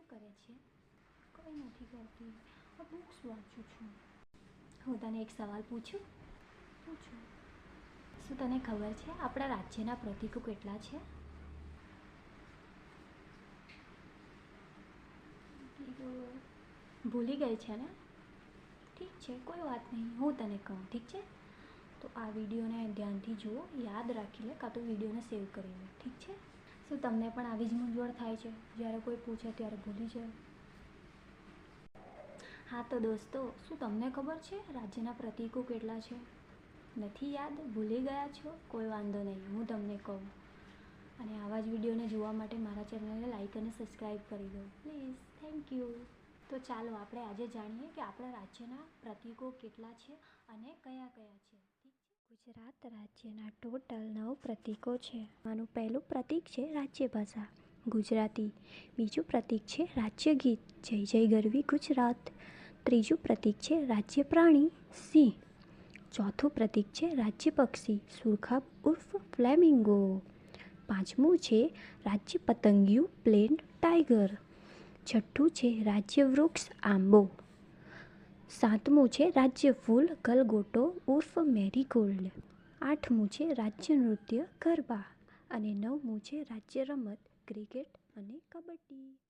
કરે છે? કંઈ નથી કરતી, આ બુક્સ વાંચું છું. હું તને એક સવાલ પૂછું? પૂછું. શું તને ખબર છે આપણા રાજ્યના પ્રતીકો કેટલા છે? ભૂલી ગઈ છે ને? ઠીક છે, કોઈ વાત નહીં, હું તને કહું. ઠીક છે, તો આ વિડીયોને ધ્યાનથી જુઓ, યાદ રાખી લે, કાં તો વિડીયોને સેવ કરી લે. ઠીક છે? શું તમને પણ આવી જ મૂંઝવણ થાય છે જ્યારે કોઈ પૂછે ત્યારે ભૂલી જાય? હા તો દોસ્તો, શું તમને ખબર છે રાજ્યના પ્રતીકો કેટલા છે? નથી યાદ? ભૂલી ગયા છો? કોઈ વાંધો નહીં, હું તમને કહું. અને આવા જ વિડીયોને જોવા માટે મારા ચેનલને લાઈક અને સબસ્ક્રાઈબ કરી દો પ્લીઝ. Thank you. તો ચાલો આપણે આજે જાણીએ કે આપણા રાજ્યના પ્રતીકો કેટલા છે અને કયા કયા છે. ઠીક છે? ગુજરાત રાજ્યના ટોટલ 9 પ્રતીકો છે. આનું પહેલું પ્રતીક છે રાજ્યભાષા ગુજરાતી. બીજું પ્રતીક છે રાજ્ય ગીત જય જય ગરવી ગુજરાત. ત્રીજું પ્રતીક છે રાજ્ય પ્રાણી સિંહ. ચોથું પ્રતીક છે રાજ્ય પક્ષી સુરખાબ ઉર્ફ ફ્લેમિંગો. પાંચમું છે રાજ્ય પતંગિયું પ્લેન ટાઈગર. છઠ્ઠું છે રાજ્ય વૃક્ષ આંબો. સાતમું છે રાજ્ય ફૂલ ગલગોટો ઉર્ફ મેરીગોલ્ડ. આઠમું છે રાજ્ય નૃત્ય ગરબા. અને નવમું છે રાજ્ય રમત ક્રિકેટ અને કબડ્ડી.